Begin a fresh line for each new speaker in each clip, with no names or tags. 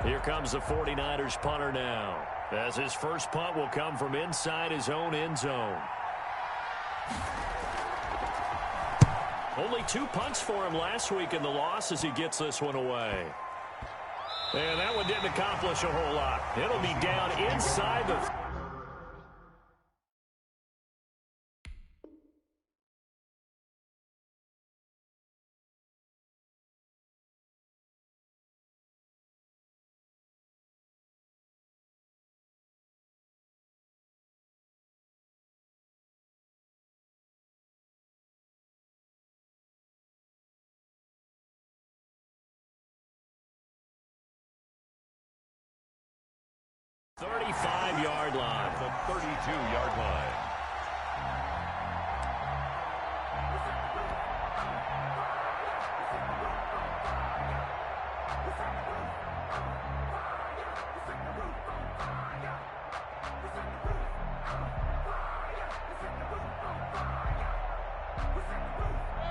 Here comes the 49ers punter now, as his first punt will come from inside his own end zone. Only 2 punts for him last week in the loss as he gets this one away. And that one didn't accomplish a whole lot. It'll be down inside the... ...35-yard line.
The 32-yard line.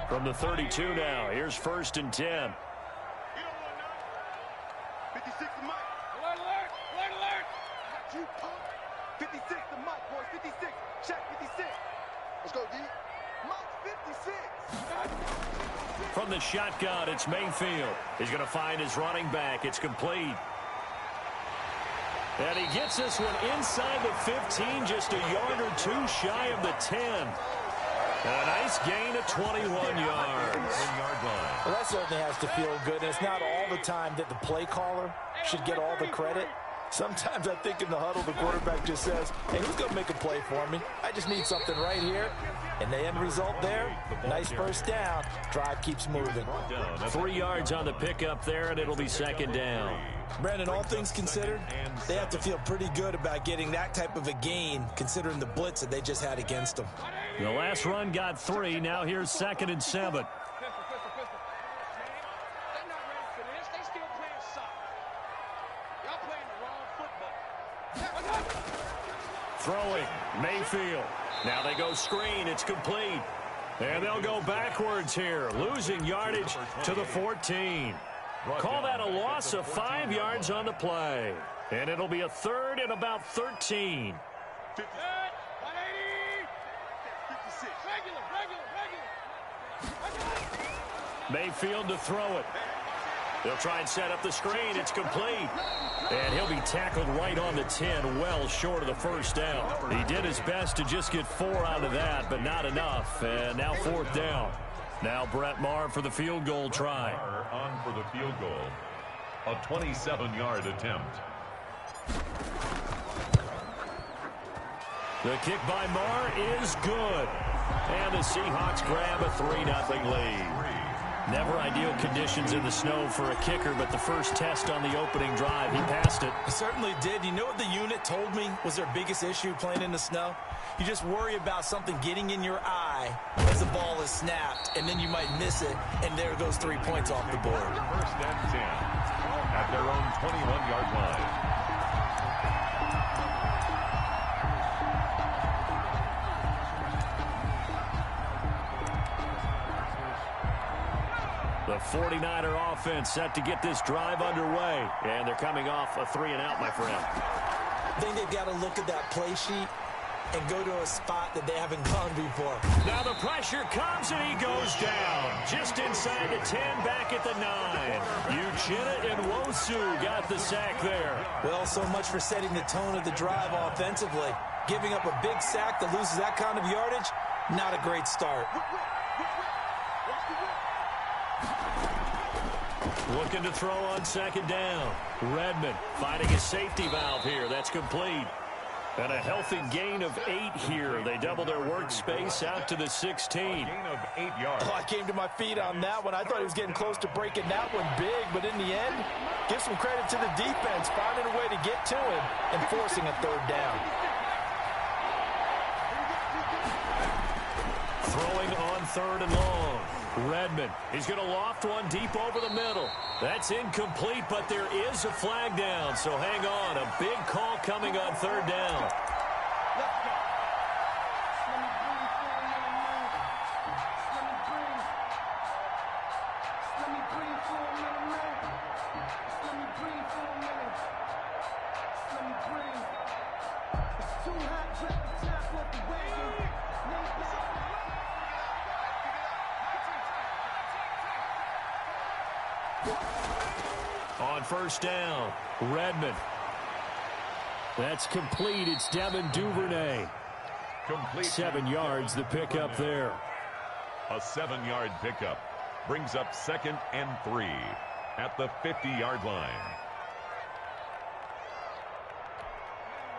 From the 32 now, here's 1st and 10.
56 to Mike. Alert, alert, alert, alert. You pump. 56 to Mike, boys. 56. Check 56. Let's go, D. Mike 56.
From the shotgun, it's Mayfield. He's going to find his running back. It's complete. And he gets this one inside the 15, just a yard or 2 shy of the 10. A nice gain of 21 yards.
Well, that certainly has to feel good. And it's not all the time that the play caller should get all the credit. Sometimes I think in the huddle, the quarterback just says, hey, who's going to make a play for me? I just need something right here. And the end result there, nice first down. Drive keeps moving.
3 yards on the pickup there, and it'll be 2nd down.
Brandon, all things considered, they have to feel pretty good about getting that type of a gain, considering the blitz that they just had against them.
The last run got 3. Now here's 2nd and 7. Throwing, Mayfield. Now they go screen. It's complete. And they'll go backwards here, losing yardage to the 14. Call that a loss of 5 yards on the play. And it'll be a 3rd and about 13. Mayfield to throw it. They'll try and set up the screen. It's complete. And he'll be tackled right on the 10, well short of the first down. He did his best to just get 4 out of that, but not enough. And now 4th down. Now Brett Maher for the field goal try.
On for the field goal. A 27-yard attempt.
The kick by Maher is good. And the Seahawks grab a 3-0 lead. Never ideal conditions in the snow for a kicker, but the first test on the opening drive, he passed it.
He certainly did. You know what the unit told me was their biggest issue playing in the snow? You just worry about something getting in your eye as the ball is snapped, and then you might miss it, and there goes 3 points off the board.
1st and 10 at their own 21-yard line.
The 49er offense set to get this drive underway. And they're coming off a 3-and-out, my friend.
I think they've got to look at that play sheet and go to a spot that they haven't gone before.
Now the pressure comes, and he goes down. Just inside the 10, back at the 9. Uchenna and Wosu got the sack there.
Well, so much for setting the tone of the drive offensively. Giving up a big sack that loses that kind of yardage, not a great start.
Looking to throw on 2nd down. Redmond finding a safety valve here. That's complete. And a healthy gain of 8 here. They double their workspace out to the 16.
Gain of 8 yards.
Oh, I came to my feet on that one. I thought he was getting close to breaking that one big, but in the end, give some credit to the defense, finding a way to get to him and forcing a 3rd down.
Throwing on 3rd and long. Redmond, he's going to loft one deep over the middle. That's incomplete, but there is a flag down, so hang on. A big call coming on 3rd down. On first down, Redmond. That's complete. It's Devin Duvernay.
Complete.
7 yards, the pickup there.
A 7-yard pickup brings up 2nd and 3 at the 50-yard line.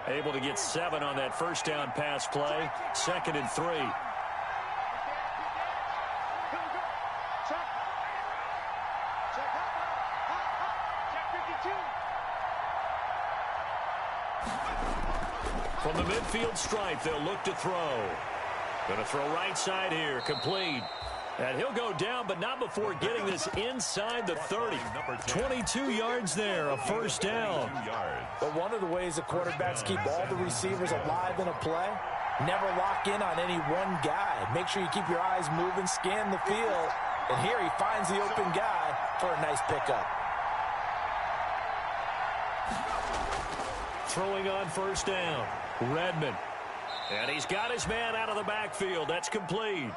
Able to get 7 on that first down pass play. 2nd and 3. From the midfield stripe, they'll look to throw. Going to throw right side here, complete. And he'll go down, but not before getting this inside the 30. 22 yards there, a first down.
But one of the ways the quarterbacks keep all the receivers alive in a play, never lock in on any one guy. Make sure you keep your eyes moving, scan the field. And here he finds the open guy for a nice pickup.
Throwing on first down, Redmond. And he's got his man out of the backfield. That's complete.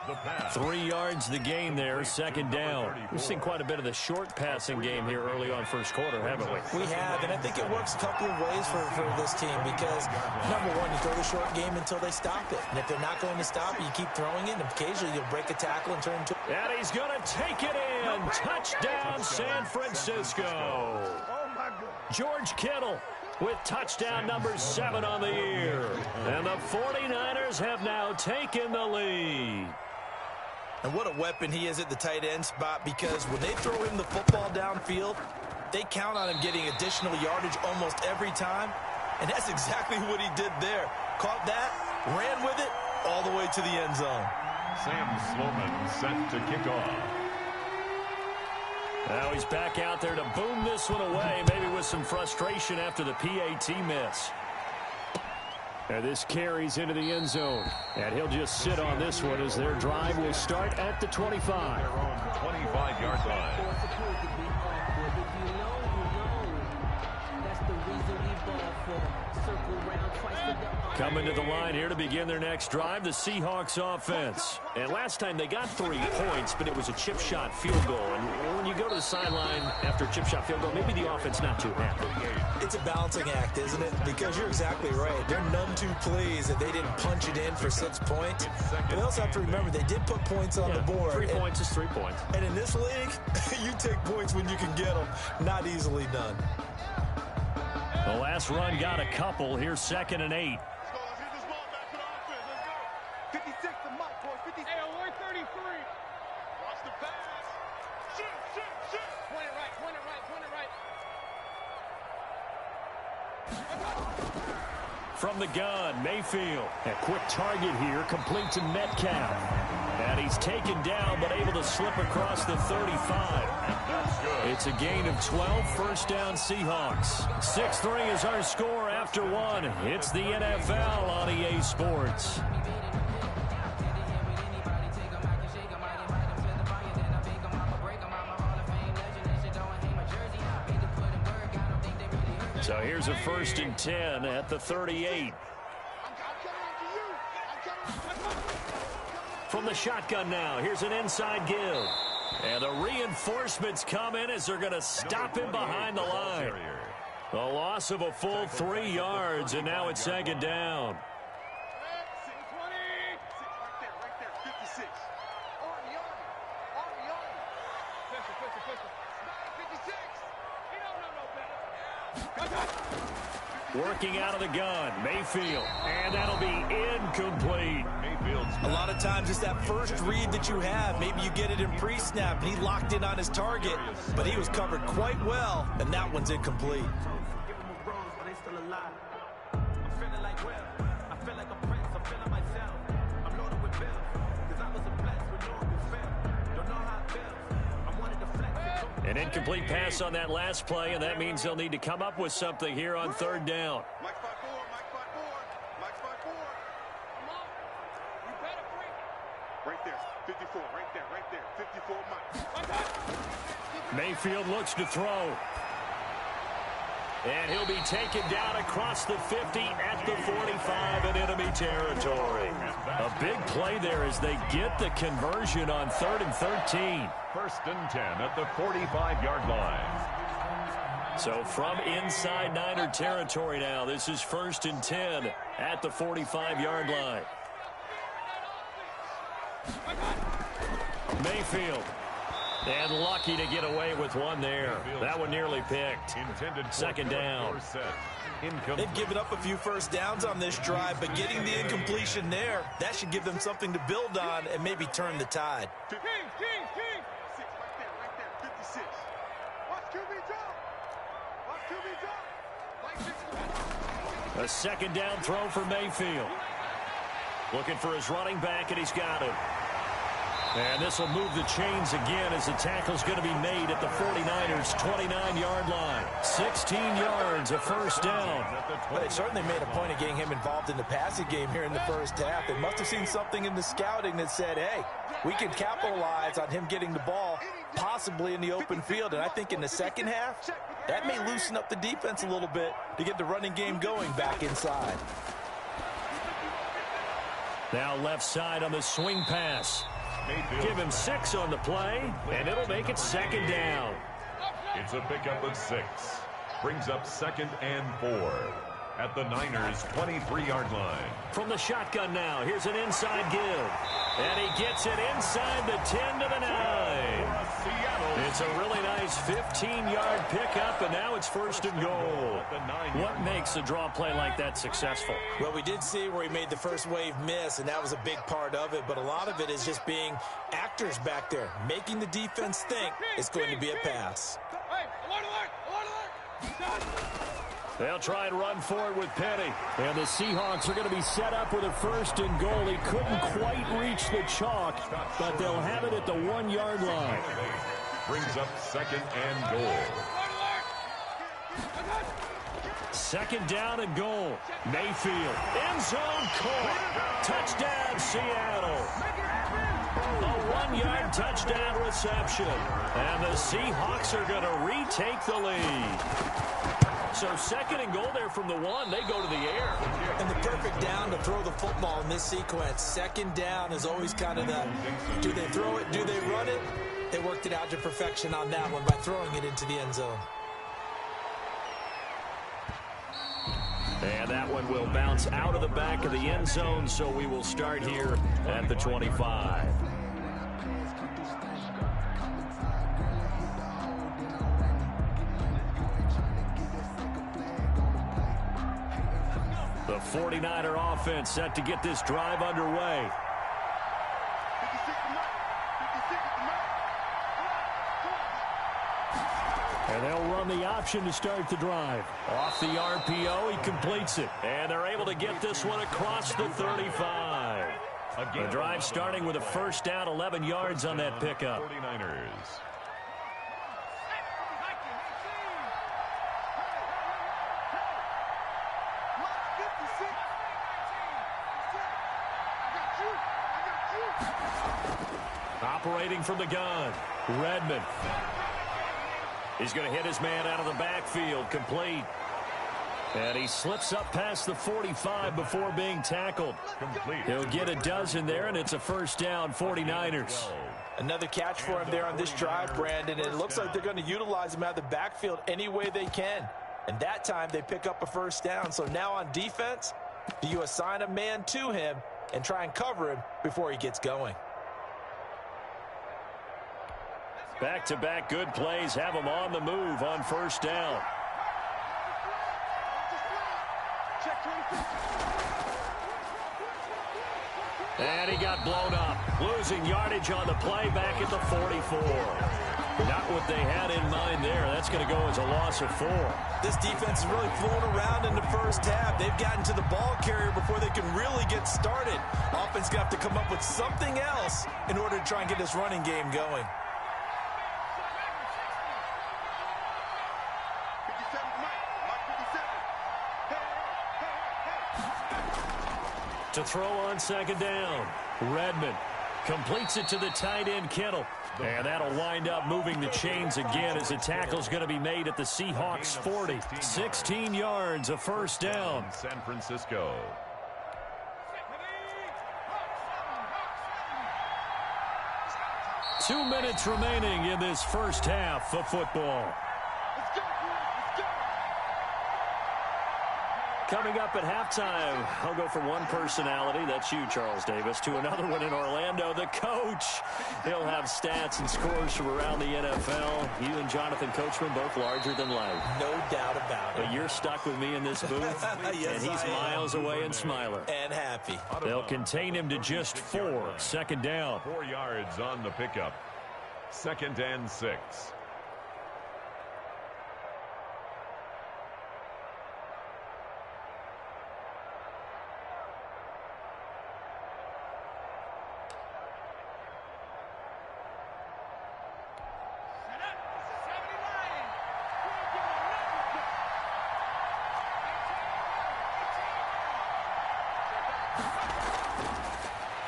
3 yards the gain there, 2nd down. We've seen quite a bit of the short passing game here early on first quarter, haven't we?
We have, and I think it works a couple of ways for this team because, number one, you throw the short game until they stop it. And if they're not going to stop it, you keep throwing it, and occasionally you'll break a tackle and turn into...
And he's going to take it in. Touchdown, San Francisco.
Oh, my God.
George Kittle with touchdown number 7 on the year. And the 49ers have now taken the lead.
And what a weapon he is at the tight end spot, because when they throw him the football downfield, they count on him getting additional yardage almost every time. And that's exactly what he did there. Caught that, ran with it, all the way to the end zone.
Sam Sloman set to kick off.
Now he's back out there to boom this one away, maybe with some frustration after the PAT miss. And this carries into the end zone. And he'll just sit on this one as their drive will start at the 25.
Their own 25-yard line.
Coming to the line here to begin their next drive, the Seahawks offense. And last time they got 3 points, but it was a chip shot field goal. And when you go to the sideline after a chip shot field goal, maybe the offense not too happy.
It's a balancing act, isn't it? Because you're exactly right. They're none too pleased that they didn't punch it in for 6 points. But they also have to remember they did put points on the board.
3 points is 3 points.
And in this league, you take points when you can get them. Not easily done.
The last run got a couple. Here's 2nd and 8. From the gun, Mayfield. A quick target here, complete to Metcalf. And he's taken down, but able to slip across the 35. It's a gain of 12, first down Seahawks. 6-3 is our score after 1. It's the NFL on EA Sports. So here's a 1st and 10 at the 38. From the shotgun now, here's an inside give. And the reinforcements come in as they're going to stop him behind the line. The loss of a full 3 yards, and now it's 2nd down. Working out of the gun, Mayfield, and that'll be incomplete.
A lot of times it's that first read that you have. Maybe you get it in pre-snap, and he locked in on his target, but he was covered quite well, and that one's incomplete.
An incomplete pass on that last play, and that means they'll need to come up with something here on 3rd down.
Mike 5-4, Mike 5-4, Mike 5-4. Come on. You better break. Right there, 54, right there, 54, Mike.
Mayfield looks to throw. And he'll be taken down across the 50 at the 45 in enemy territory. A big play there as they get the conversion on 3rd and 13.
1st and 10 at the 45-yard line.
So from inside Niner territory now, this is 1st and 10 at the 45-yard line. Mayfield. And lucky to get away with one there. That one nearly picked. 2nd down.
They've given up a few first downs on this drive, but getting the incompletion there, that should give them something to build on and maybe turn the tide.
A 2nd down throw for Mayfield. Looking for his running back, and he's got him. And this will move the chains again as the tackle's going to be made at the 49ers' 29-yard line. 16 yards, a 1st down.
Well, they certainly made a point of getting him involved in the passing game here in the first half. They must have seen something in the scouting that said, hey, we can capitalize on him getting the ball possibly in the open field. And I think in the second half, that may loosen up the defense a little bit to get the running game going back inside.
Now left side on the swing pass. Give him 6 on the play, and it'll make it 2nd down.
It's a pickup of 6. Brings up 2nd and 4 at the Niners' 23-yard line.
From the shotgun now, here's an inside give. And he gets it inside the 10 to the 9. It's a really nice 15-yard pickup, and now it's 1st and goal. What makes a draw play like that successful?
Well, we did see where he made the first wave miss, and that was a big part of it. But a lot of it is just being actors back there, making the defense think it's going to be a pass.
They'll try and run forward with Penny. And the Seahawks are going to be set up with a 1st and goal. He couldn't quite reach the chalk, but they'll have it at the 1-yard line.
Brings up 2nd and goal.
2nd down and goal. Mayfield. End zone caught. Touchdown, Seattle. A 1-yard touchdown reception. And the Seahawks are going to retake the lead. So 2nd and goal there from the 1. They go to the air.
And the perfect down to throw the football in this sequence. 2nd down is always kind of the, do they throw it, do they run it? They worked it out to perfection on that one by throwing it into the end zone.
And that one will bounce out of the back of the end zone, so we will start here at the 25. The 49er offense set to get this drive underway. And they'll run the option to start the drive. Off the RPO, he completes it. And they're able to get this one across the 35. The drive starting with a 1st down, 11 yards on that pickup.
49ers.
Operating from the gun, Redmond. He's going to hit his man out of the backfield, complete. And he slips up past the 45 before being tackled. He'll get a dozen there, and it's a 1st down, 49ers.
Another catch for him there on this drive, Brandon, and it looks like they're going to utilize him out of the backfield any way they can. And that time they pick up a 1st down. So now on defense, do you assign a man to him and try and cover him before he gets going?
Back-to-back good plays have him on the move on 1st down. And he got blown up. Losing yardage on the play back at the 44. Not what they had in mind there. That's going to go as a loss of 4.
This defense is really flown around in the first half. They've gotten to the ball carrier before they can really get started. Offense going to have to come up with something else in order to try and get this running game going.
To throw on 2nd down, Redmond completes it to the tight end, Kittle. And that'll wind up moving the chains again as the tackle's going to be made at the Seahawks 40. 16 yards, a 1st down.
San Francisco.
Two minutes remaining in this first half of football. Coming up at halftime, I'll go from one personality, that's you, Charles Davis, to another one in Orlando, the coach. He'll have stats and scores from around the NFL. You and Jonathan Coachman both larger than life.
No doubt about it.
But you're stuck with me in this booth,
yes,
and he's miles away and smiling.
And happy.
They'll contain him to just 4. Second down.
4 yards on the pickup. 2nd and 6.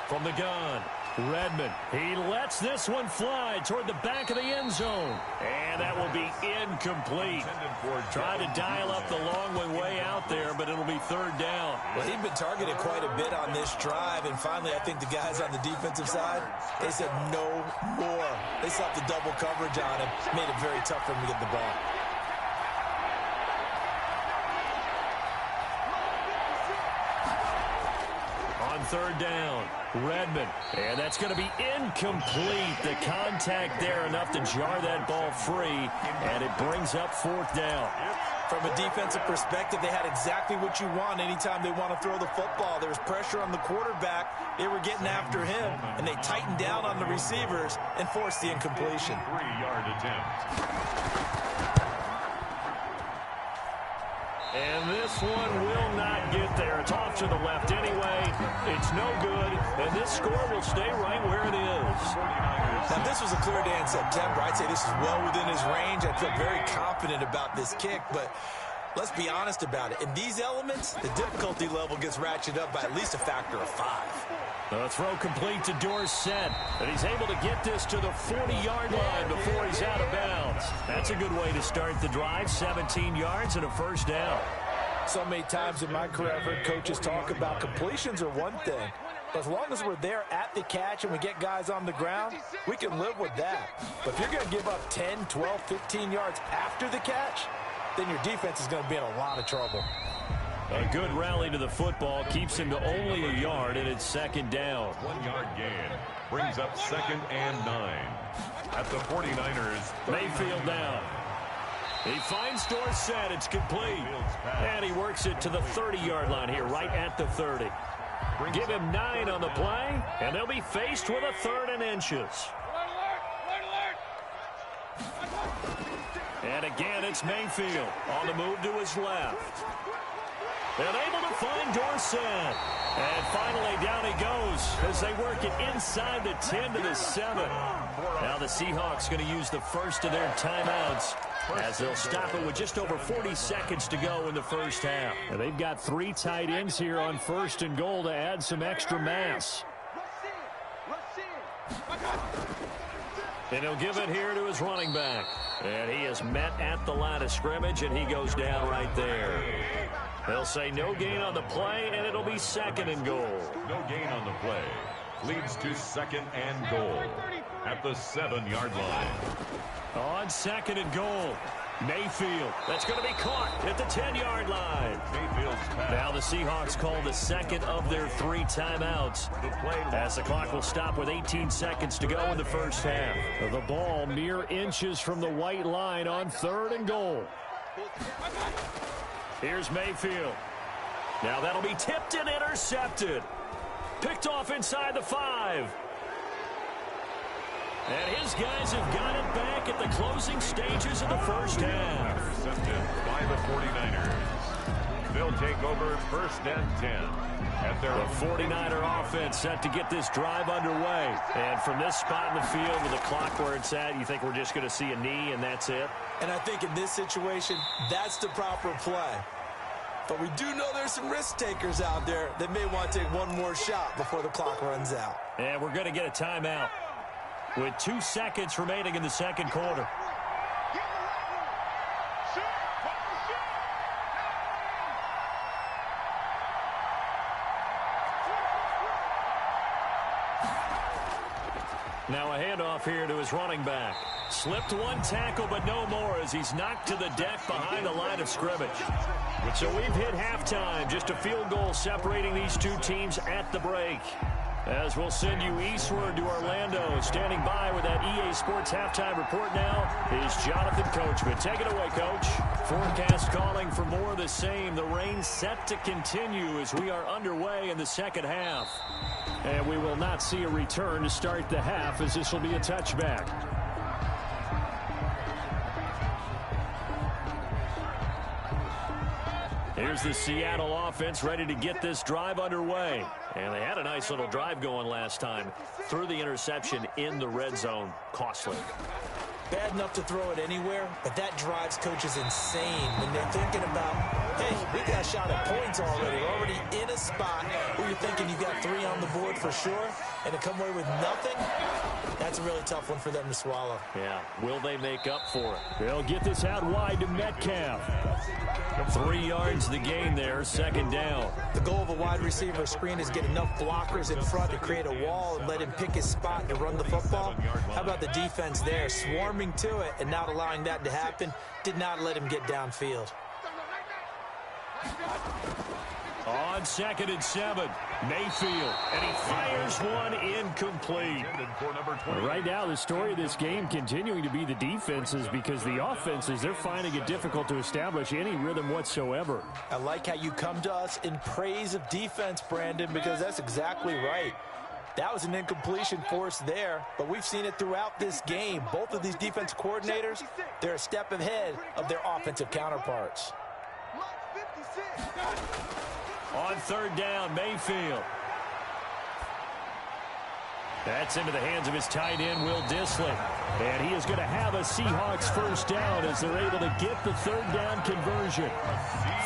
From the gun, Redmond. He lets this one fly toward the back of the end zone. And that will be incomplete. Try to dial up the long one way out there, but it'll be 3rd down.
Well, he'd been targeted quite a bit on this drive, and finally I think the guys on the defensive side, they said no more. They slapped the double coverage on him, made it very tough for him to get the ball.
On 3rd down, Redmond. And that's going to be incomplete. The contact there enough to jar that ball free, and it brings up 4th down.
From a defensive perspective, they had exactly what you want anytime they want to throw the football. There was pressure on the quarterback. They were getting after him, and they tightened down on the receivers and forced the incompletion.
3-yard attempt.
And this one will not get there. It's off to the left anyway. It's no good, and this score will stay right where it is.
Now, this was a clear day in September. I'd say this is well within his range. I feel very confident about this kick, but let's be honest about it. In these elements, the difficulty level gets ratcheted up by at least a factor of 5.
The throw complete to Dorsett, and he's able to get this to the 40-yard line before he's out of bounds. That's a good way to start the drive, 17 yards and a 1st down.
So many times in my career, I've heard coaches talk about completions are one thing, but as long as we're there at the catch and we get guys on the ground, we can live with that. But if you're going to give up 10, 12, 15 yards after the catch, then your defense is going to be in a lot of trouble.
A good rally to the football keeps him to only a yard, and it's 2nd down.
1-yard gain brings up 2nd and 9. At the 49ers.
Mayfield down. He finds Dorsett. It's complete. And he works it to the 30-yard line here, right at the 30. Give him 9 on the play, and they'll be faced with a 3rd and inches. And again, it's Mayfield on the move to his left. And able to find Dorsett. And finally, down he goes as they work it inside the 10 to the 7. Now the Seahawks going to use the first of their timeouts as they'll stop it with just over 40 seconds to go in the first half. And they've got 3 tight ends here on 1st and goal to add some extra mass. And he'll give it here to his running back. And he is met at the line of scrimmage, and he goes down right there. They'll say no gain on the play, and it'll be 2nd and goal.
No gain on the play. Leads to 2nd and goal at the 7-yard line.
On 2nd and goal, Mayfield. That's going to be caught at the 10-yard line.
Mayfield's pass.
Now the Seahawks call the 2nd of their 3 timeouts. As the clock will stop with 18 seconds to go in the first half. The ball mere inches from the white line on 3rd and goal. Here's Mayfield. Now that'll be tipped and intercepted. Picked off inside the 5. And his guys have got it back at the closing stages of the first half.
Intercepted by the 49ers. They'll take over 1st and 10. At their
The 49er offense set to get this drive underway. And from this spot in the field with the clock where it's at, you think we're just going to see a knee and that's it?
And I think in this situation, that's the proper play. But we do know there's some risk takers out there that may want to take one more shot before the clock runs out.
And we're going to get a timeout with 2 seconds remaining in the second quarter. Now a handoff here to his running back. Slipped one tackle, but no more as he's knocked to the deck behind the line of scrimmage. So we've hit halftime. Just a field goal separating these two teams at the break. As we'll send you eastward to Orlando. Standing by with that EA Sports halftime report now is Jonathan Coachman. Take it away, Coach. Forecast calling for more of the same. The rain set to continue as we are underway in the second half. And we will not see a return to start the half as this will be a touchback. Here's the Seattle offense ready to get this drive underway. And they had a nice little drive going last time. Threw the interception in the red zone. Costly.
Bad enough to throw it anywhere, but that drives coaches insane when they're thinking about, hey, we got a shot at points already. We're already in a spot where you're thinking you got 3 on the board for sure, and to come away with nothing, that's a really tough one for them to swallow.
Yeah, will they make up for it? They'll get this out wide to Metcalf. 3 yards the gain there, second down.
The goal of a wide receiver screen is get enough blockers in front to create a wall and let him pick his spot to run the football. How about the defense there, swarming to it and not allowing that to happen? Did not let him get downfield.
On 2nd and 7, Mayfield, and he fires one incomplete. Right now, the story of this game continuing to be the defenses, because the offenses, they're finding it difficult to establish any rhythm whatsoever.
I like how you come to us in praise of defense, Brandon, because that's exactly right. That was an incompletion forced there, but we've seen it throughout this game. Both of these defense coordinators, they're a step ahead of their offensive counterparts.
On 3rd down, Mayfield. That's into the hands of his tight end, Will Dissly. And he is going to have a Seahawks first down as they're able to get the 3rd down conversion.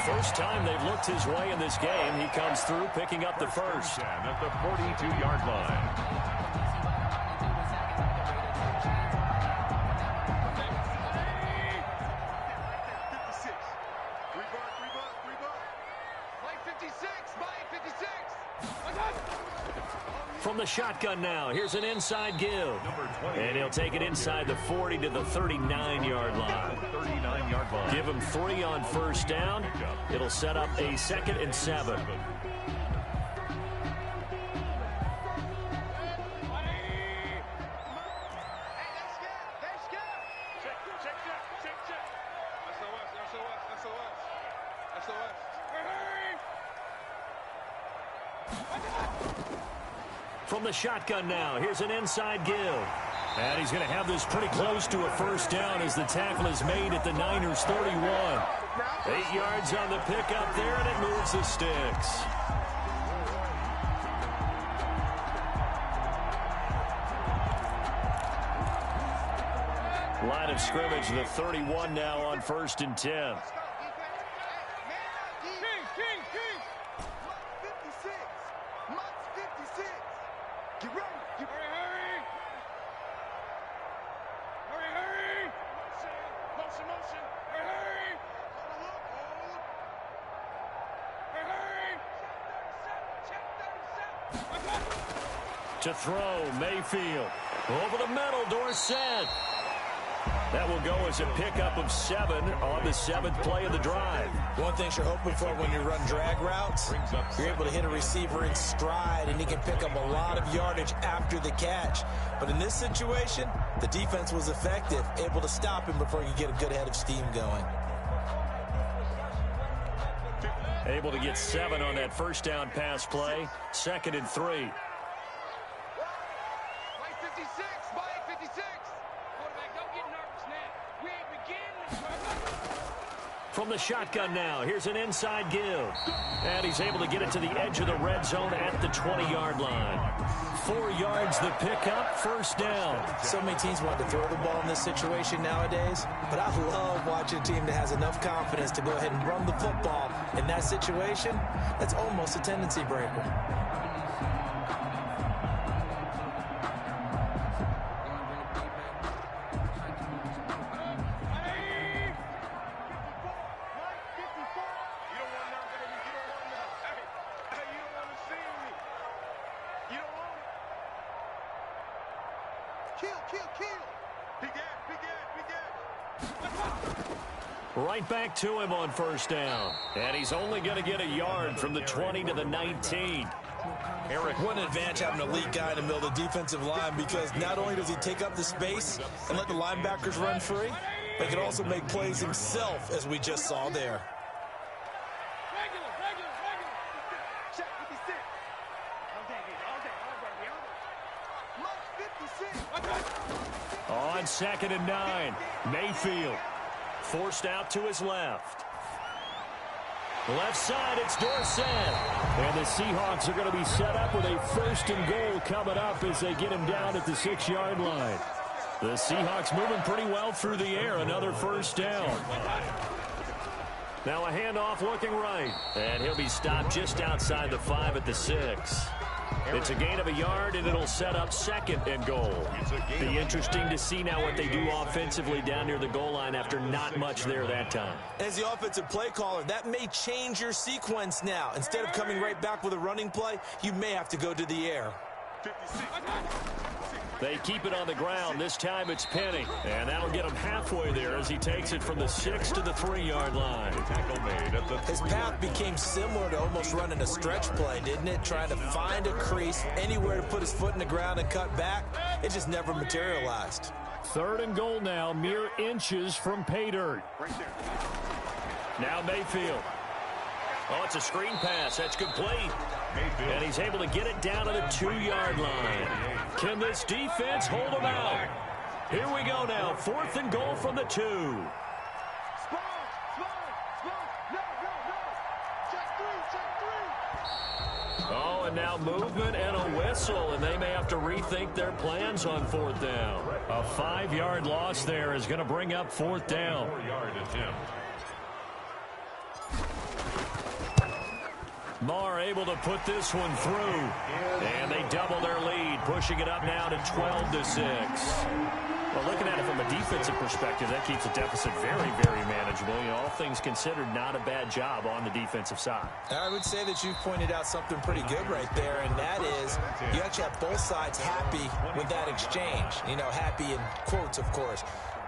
First time they've looked his way in this game. He comes through picking up the first.
At the 42-yard line.
From the shotgun now, here's an inside give. And he'll take it inside the 40 to the 39-yard line. Give him 3 on first down. It'll set up a 2nd and 7. From the shotgun now, here's an inside give. And he's going to have this pretty close to a first down as the tackle is made at the Niners' 31. 8 yards on the pickup there, and it moves the sticks. Line of scrimmage, the 31 now on 1st and 10. To throw, Mayfield. Over the middle, Dorsett. That will go as a pickup of 7 on the 7th play of the drive.
One thing you're hoping for when you run drag routes, you're able to hit a receiver in stride, and he can pick up a lot of yardage after the catch. But in this situation, the defense was effective, able to stop him before he could get a good head of steam going.
Able to get 7 on that first down pass play. 2nd and 3. From the shotgun now, here's an inside give. And he's able to get it to the edge of the red zone at the 20-yard line. 4 yards the pickup, first down.
So many teams want to throw the ball in this situation nowadays, but I love watching a team that has enough confidence to go ahead and run the football. In that situation, that's almost a tendency breaker.
Kill.
Right back to him on first down. And he's only going to get a yard from the 20 to the 19.
What an advantage having an elite guy in the middle of the defensive line, because not only does he take up the space and let the linebackers run free, but he can also make plays himself, as we just saw there.
On 2nd and 9, Mayfield forced out to his left. Left side, it's Dorsett. And the Seahawks are going to be set up with a 1st and goal coming up as they get him down at the 6-yard line. The Seahawks moving pretty well through the air. Another 1st down. Now a handoff looking right. And he'll be stopped just outside the 5 at the 6. It's a gain of a yard, and it'll set up 2nd and goal. Be interesting to see now what they do offensively down near the goal line after not much there that time.
As the offensive play caller, that may change your sequence now. Instead of coming right back with a running play, you may have to go to the air.
They keep it on the ground. This time it's Penny. And that'll get him halfway there as he takes it from the 6 to the 3-yard line.
His path became similar to almost running a stretch play, didn't it? Trying to find a crease, anywhere to put his foot in the ground and cut back. It just never materialized.
3rd and goal now, mere inches from pay dirt. Now Mayfield. Oh, it's a screen pass. That's complete. And he's able to get it down to the 2-yard line. Can this defense hold him out? Here we go now. 4th and goal from the 2. Oh, and now movement and a whistle, and they may have to rethink their plans on 4th down. A 5-yard loss there is going to bring up 4th down.
4-yard attempt.
Marr able to put this one through. And they double their lead, pushing it up now to 12-6. Well, looking at it from a defensive perspective, that keeps the deficit very, very manageable. You know, all things considered, not a bad job on the defensive side.
I would say that you've pointed out something pretty good right there, and that is you actually have both sides happy with that exchange. You know, happy in quotes, of course.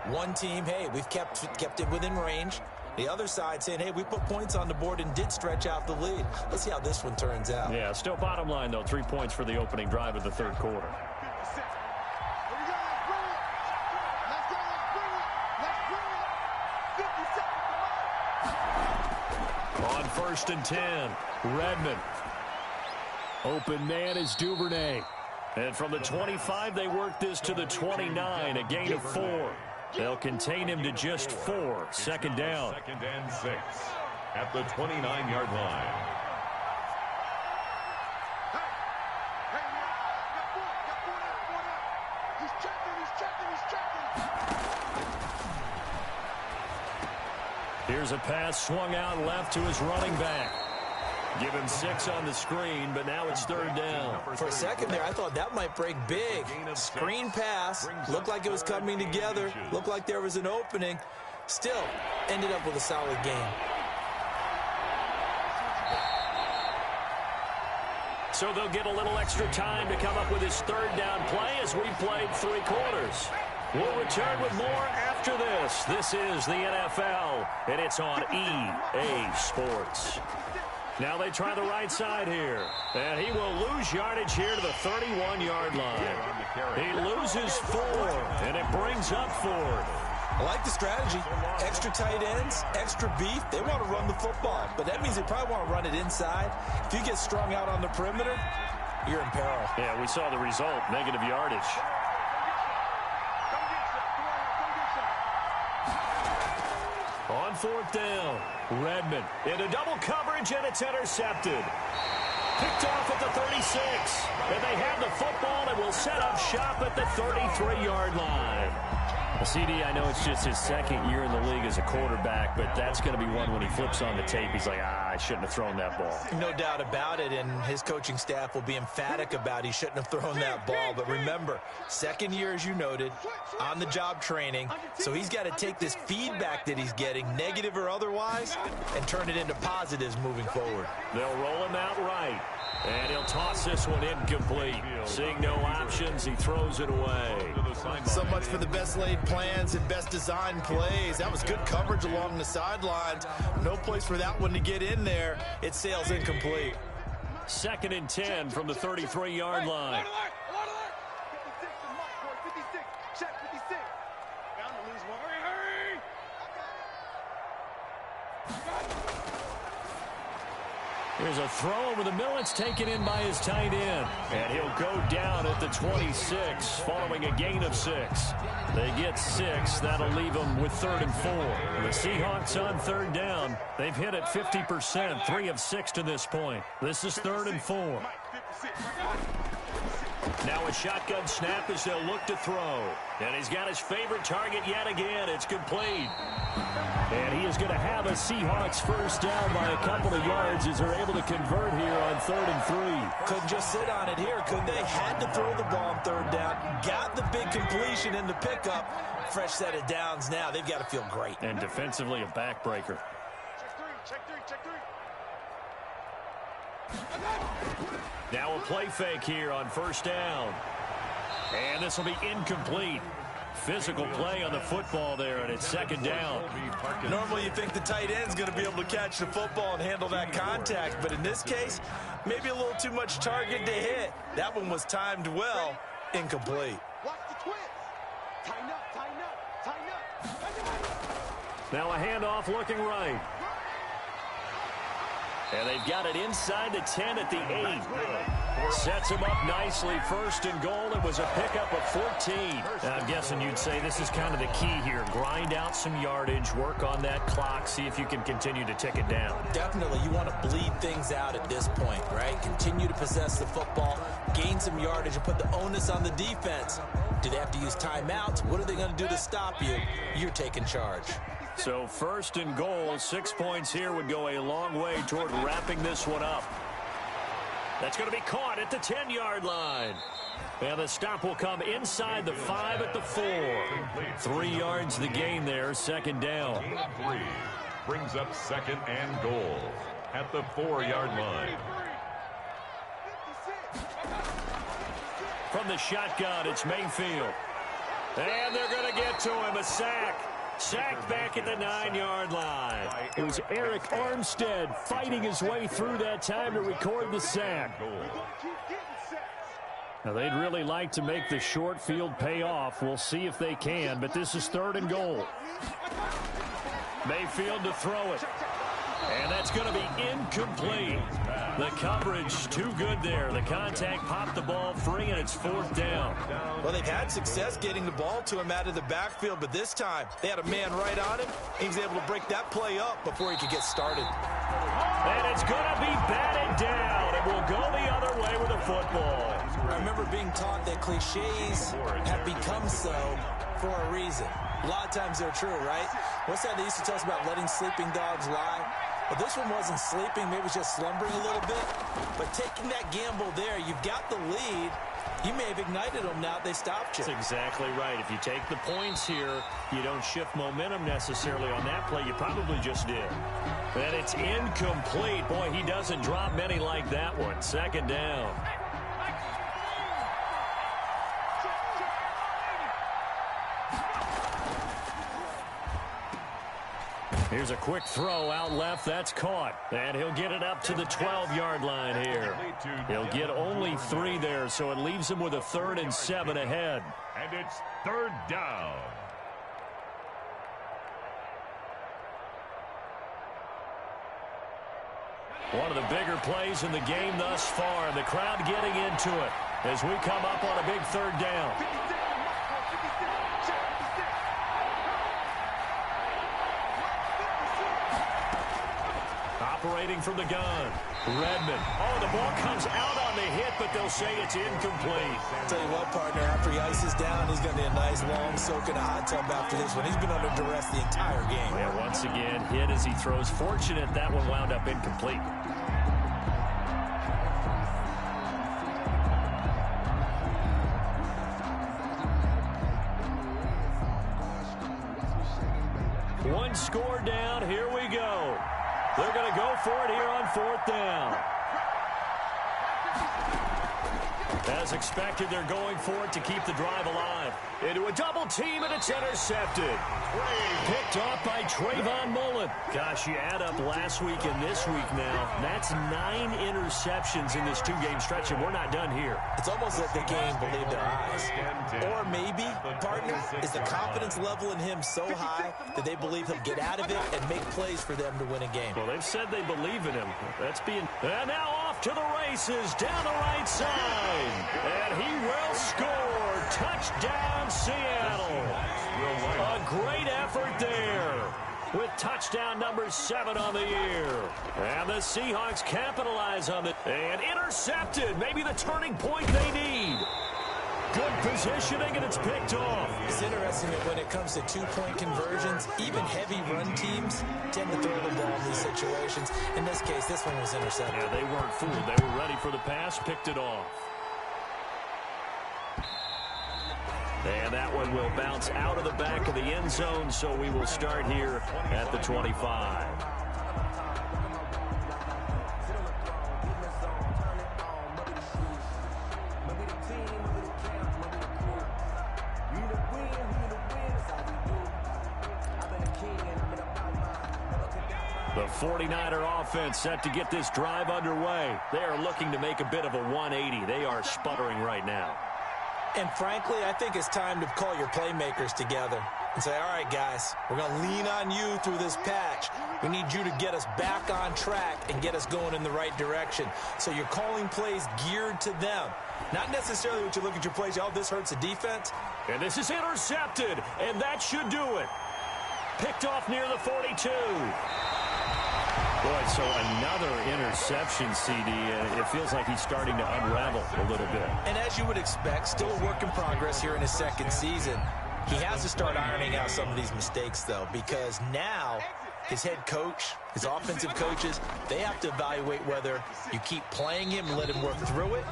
One team, hey, we've kept it within range. The other side saying, hey, we put points on the board and did stretch out the lead. Let's see how this one turns out.
Yeah, still bottom line, though, 3 points for the opening drive of the 3rd quarter. On 1st and 10, Redmond. Open man is Duvernay. And from the 25, they work this to the 29, a gain of 4. They'll contain him to just 4. 2nd down.
2nd and 6 at the 29-yard line.
Here's a pass swung out left to his running back. Give him 6 on the screen, but now it's 3rd down.
For a second there, I thought that might break big. Screen pass. Looked like it was coming together. Looked like there was an opening. Still, ended up with a solid game.
So they'll get a little extra time to come up with his 3rd down play as we played 3 quarters. We'll return with more after this. This is the NFL, and it's on EA Sports. Now they try the right side here. And he will lose yardage here to the 31-yard line. He loses 4, and it brings up 4th.
I like the strategy. Extra tight ends, extra beef. They want to run the football, but that means they probably want to run it inside. If you get strung out on the perimeter, you're in peril.
Yeah, we saw the result, negative yardage. On 4th down, Redmond into double coverage, and it's intercepted. Picked off at the 36, and they have the football and will set up shop at the 33-yard line. CD, I know it's just his second year in the league as a quarterback, but that's going to be one when he flips on the tape. He's like, I shouldn't have thrown that ball.
No doubt about it, and his coaching staff will be emphatic about he shouldn't have thrown that ball. But remember, second year, as you noted, on-the-job training, so he's got to take this feedback that he's getting, negative or otherwise, and turn it into positives moving forward.
They'll roll him out right. And he'll toss this one incomplete. Seeing no options, he throws it away.
So much for the best laid plans and best designed plays. That was good coverage along the sidelines. No place for that one to get in there. It sails incomplete.
2nd and 10 from the 33-yard line. Here's a throw over the middle. It's taken in by his tight end. And he'll go down at the 26 following a gain of 6. They get 6. That'll leave them with 3rd and 4. The Seahawks on 3rd down. They've hit it 50%, 3 of 6 to this point. This is 3rd and 4. Now a shotgun snap as they'll look to throw. And he's got his favorite target yet again. It's complete. And he is going to have a Seahawks first down by a couple of yards as they're able to convert here on 3rd and 3.
Couldn't just sit on it here, could they? Had to throw the ball on 3rd down. Got the big completion in the pickup. Fresh set of downs now. They've got to feel great.
And defensively a backbreaker.
Check three.
Now a play fake here on 1st down. And this will be incomplete. Physical play on the football there, and it's 2nd down.
Normally you think the tight end's going to be able to catch the football and handle that contact, but in this case, maybe a little too much target to hit. That one was timed well, incomplete.
Watch the twist. Tighten up.
Now a handoff looking right. And they've got it inside the 10 at the 8. Sets him up nicely. 1st and goal. It was a pickup of 14. Now, I'm guessing you'd say this is kind of the key here. Grind out some yardage. Work on that clock. See if you can continue to tick it down.
Definitely. You want to bleed things out at this point, right? Continue to possess the football. Gain some yardage and put the onus on the defense. Do they have to use timeouts? What are they going to do to stop you? You're taking charge.
So 1st and goal, 6 points here would go a long way toward wrapping this one up. That's going to be caught at the 10-yard line. And the stop will come inside the 5 at the 4. 3 yards the gain there, 2nd down.
3 brings up 2nd and goal at the 4-yard line.
From the shotgun, it's Mayfield. And they're going to get to him, a sack. Sacked back at the 9-yard line. It was Eric Armstead fighting his way through that time to record the sack. Now, they'd really like to make the short field pay off. We'll see if they can, but this is 3rd and goal. Mayfield to throw it. And that's going to be incomplete. The coverage too good there. The contact popped the ball free, and it's 4th down.
Well, they've had success getting the ball to him out of the backfield, but this time they had a man right on him. He was able to break that play up before he could get started.
And it's going to be batted down. It will go the other way with the football.
I remember being taught that cliches have become so for a reason. A lot of times they're true, right? What's that they used to tell us about letting sleeping dogs lie? Well, this one wasn't sleeping. Maybe it was just slumbering a little bit. But taking that gamble there, you've got the lead. You may have ignited them now. They stopped you.
That's exactly right. If you take the points here, you don't shift momentum necessarily on that play. You probably just did. And it's incomplete. Boy, he doesn't drop many like that one. 2nd down. Here's a quick throw out left. That's caught. And he'll get it up to the 12-yard line here. He'll get only 3 there, so it leaves him with a 3rd and 7 ahead.
And it's 3rd down.
One of the bigger plays in the game thus far, and the crowd getting into it as we come up on a big 3rd down. operating from the gun. Redmond. Oh, the ball comes out on the hit, but they'll say it's incomplete.
I'll tell you what, partner, after he ices down, he's going to be a nice long soak in a hot tub after this one. He's been under duress the entire game.
Yeah, once again, hit as he throws. Fortunate that one wound up incomplete. One score down. Here we go. They're going to go for it here on 4th down. As expected, they're going for it to keep the drive alive. Into a double team, and it's intercepted. Picked off by Trayvon Mullen. Gosh, you add up last week and this week now. That's 9 interceptions in this 2-game stretch, and we're not done here.
It's almost like the game believed their eyes. Or maybe, partner, is the confidence level in him so high that they believe he'll get out of it and make plays for them to win a game.
Well, they've said they believe in him. And now off to the races down the right side. And he will score. Touchdown, Seattle. A great effort there with touchdown number 7 on the year. And the Seahawks capitalize on it. And intercepted. Maybe the turning point they need. Good positioning, and it's picked off.
It's interesting that when it comes to 2-point conversions, even heavy run teams tend to throw the ball in these situations. In this case, this one was intercepted.
Yeah, they weren't fooled. They were ready for the pass, picked it off. And that one will bounce out of the back of the end zone, so we will start here at the 25. The 49er offense set to get this drive underway. They are looking to make a bit of a 180. They are sputtering right now.
And frankly, I think it's time to call your playmakers together and say, all right, guys, we're going to lean on you through this patch. We need you to get us back on track and get us going in the right direction. So you're calling plays geared to them. Not necessarily what you look at your plays, oh, this hurts the defense.
And this is intercepted, and that should do it. Picked off near the 42. Boy, so another interception, CD. It feels like he's starting to unravel a little bit.
And as you would expect, still a work in progress here in his second season. He has to start ironing out some of these mistakes, though, because now his head coach, his offensive coaches, they have to evaluate whether you keep playing him and let him work through it,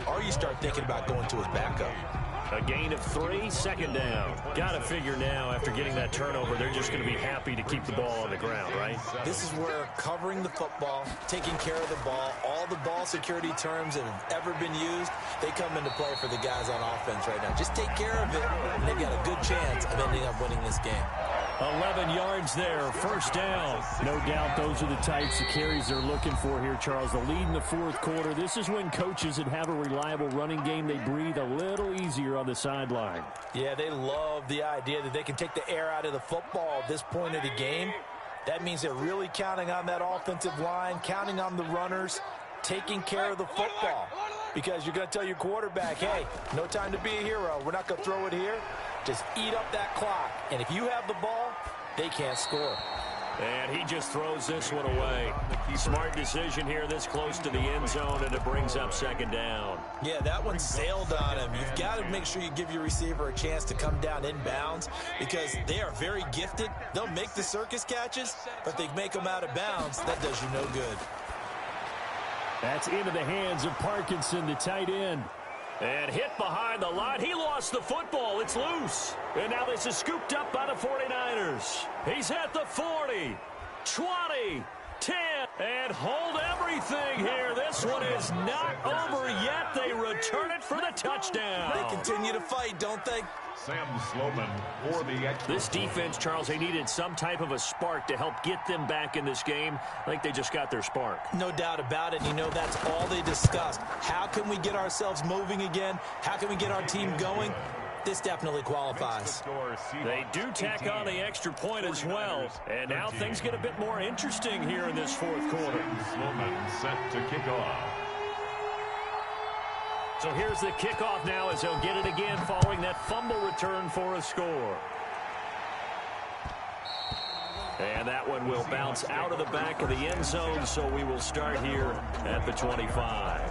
or you start thinking about going to his backup.
A gain of 3, 2nd down. Got to figure now, after getting that turnover, they're just going to be happy to keep the ball on the ground, right?
This is where covering the football, taking care of the ball, all the ball security terms that have ever been used, they come into play for the guys on offense right now. Just take care of it, and they've got a good chance of ending up winning this game.
11 yards there, 1st down. No doubt those are the types of carries they're looking for here, Charles. The lead in the 4th quarter. This is when coaches that have a reliable running game, they breathe a little easier on the sideline.
Yeah, they love the idea that they can take the air out of the football at this point of the game. That means they're really counting on that offensive line, counting on the runners, taking care of the football. Because you're going to tell your quarterback, hey, no time to be a hero. We're not going to throw it here. Just eat up that clock. And if you have the ball, they can't score.
And he just throws this one away. Smart decision here this close to the end zone, and it brings up 2nd down.
Yeah, that one sailed on him. You've got to make sure you give your receiver a chance to come down inbounds because they are very gifted. They'll make the circus catches, but they make them out of bounds. That does you no good.
That's into the hands of Parkinson, the tight end. And hit behind the line. He lost the football. It's loose. And now this is scooped up by the 49ers. He's at the 40, 20, 10, and hold everything here. This one is not over yet. They return it for the touchdown.
They continue to fight, don't they?
Sam Sloman for the extra.
This defense, Charles, they needed some type of a spark to help get them back in this game. I think they just got their spark.
No doubt about it. You know, that's all they discussed. How can we get ourselves moving again? How can we get our team going? This definitely qualifies.
They do tack on the extra point as well. And now things get a bit more interesting here in this 4th quarter.
Sloman set to kick off.
So here's the kickoff now as they'll get it again following that fumble return for a score. And that one will bounce out of the back of the end zone, so we will start here at the 25.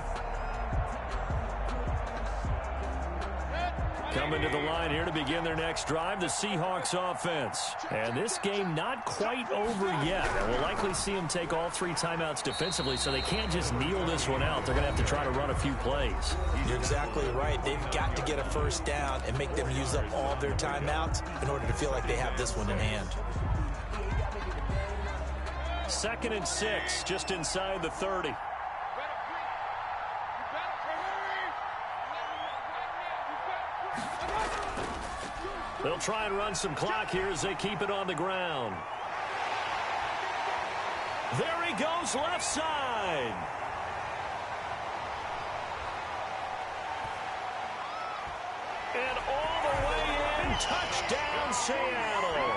Coming to the line here to begin their next drive, the Seahawks offense. And this game not quite over yet. And we'll likely see them take all 3 timeouts defensively, so they can't just kneel this one out. They're going to have to try to run a few plays.
You're exactly right. They've got to get a first down and make them use up all of their timeouts in order to feel like they have this one in hand.
2nd and 6, just inside the 30. They'll try and run some clock here as they keep it on the ground. There he goes, left side. And all the way in, touchdown Seattle.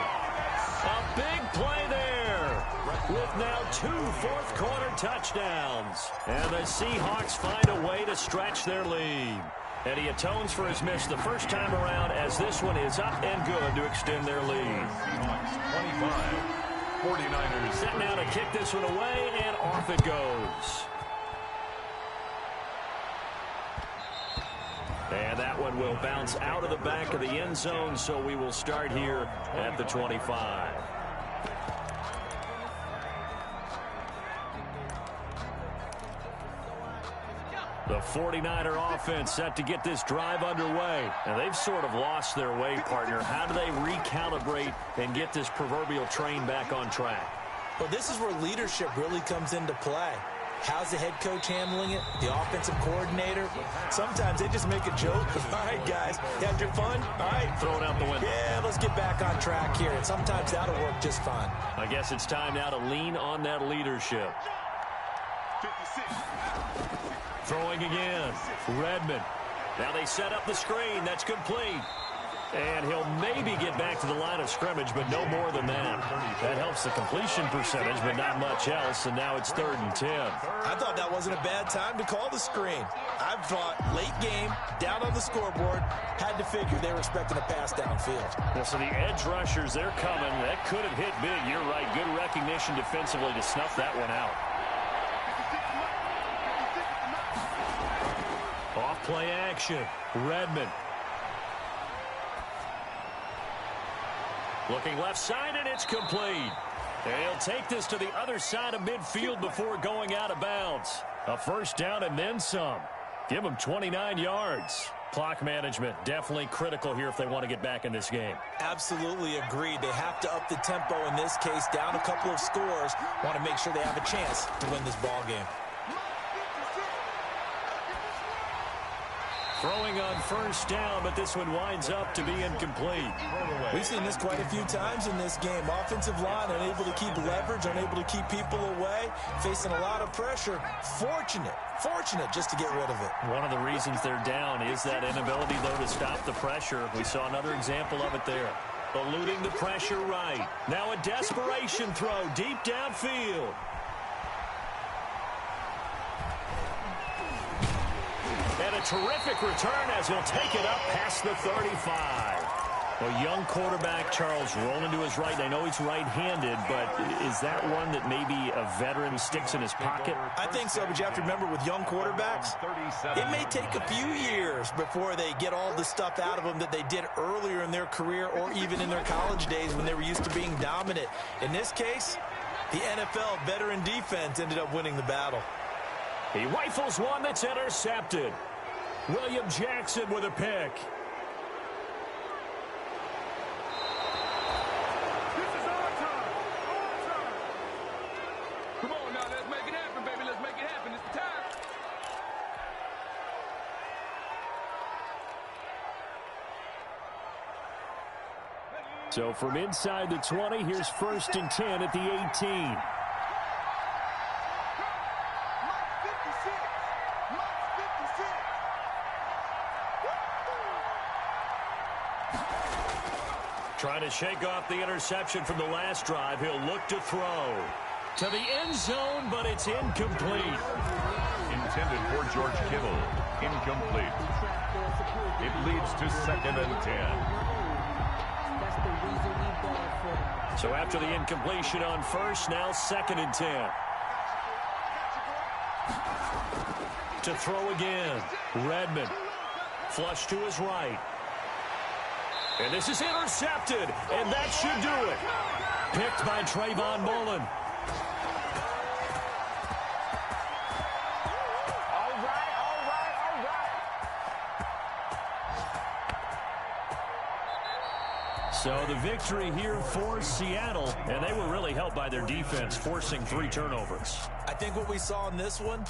A big play there with now 2 fourth-quarter touchdowns. And the Seahawks find a way to stretch their lead. And he atones for his miss the first time around as this one is up and good to extend their lead.
Seahawks 25, 49ers.
Set now to kick this one away, and off it goes. And that one will bounce out of the back of the end zone, so we will start here at the 25. The 49er offense set to get this drive underway. And they've sort of lost their way, partner. How do they recalibrate and get this proverbial train back on track?
Well, this is where leadership really comes into play. How's the head coach handling it? The offensive coordinator? Sometimes they just make a joke. All right, guys, you had your fun? All right.
Throw it out the window.
Yeah, let's get back on track here. And sometimes that'll work just fine.
I guess it's time now to lean on that leadership.
56.
Throwing again. Redmond. Now they set up the screen. That's complete. And he'll maybe get back to the line of scrimmage, but no more than that. That helps the completion percentage, but not much else, and now it's 3rd and 10.
I thought that wasn't a bad time to call the screen. I thought late game, down on the scoreboard, had to figure they were expecting a pass downfield.
Well, so the edge rushers, they're coming. That could have hit big. You're right. Good recognition defensively to snuff that one out. Off play action. Redmond. Looking left side, and it's complete. They'll take this to the other side of midfield before going out of bounds. A first down and then some. Give them 29 yards. Clock management definitely critical here if they want to get back in this game.
Absolutely agreed. They have to up the tempo in this case, down a couple of scores. Want to make sure they have a chance to win this ball game.
Throwing on first down, but this one winds up to be incomplete.
We've seen this quite a few times in this game. Offensive line unable to keep leverage, unable to keep people away, facing a lot of pressure. Fortunate just to get rid of it.
One of the reasons they're down is that inability, though, to stop the pressure. We saw another example of it there. Eluding the pressure right. Now a desperation throw deep downfield. And a terrific return as he'll take it up past the 35. A young quarterback, Charles, rolling to his right. I know he's right-handed, but is that one that maybe a veteran sticks in his pocket?
I think so, but you have to remember with young quarterbacks, it may take a few years before they get all the stuff out of them that they did earlier in their career or even in their college days when they were used to being dominant. In this case, the NFL veteran defense ended up winning the battle.
He rifles one that's intercepted. William Jackson with a pick.
This is our time. Come on now, let's make it happen, baby. Let's make it happen. It's the time.
So from inside the 20, here's 1st and 10 at the 18. Trying to shake off the interception from the last drive. He'll look to throw to the end zone, but it's incomplete.
Intended for George Kittle. Incomplete. It leads to 2nd and 10.
So after the incompletion on first, now 2nd and 10. To throw again, Redmond. Flush to his right. And this is intercepted, and that should do it. Picked by Trayvon Mullen. So the victory here for Seattle, and they were really helped by their defense, forcing 3 turnovers.
I think what we saw in this one,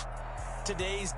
today's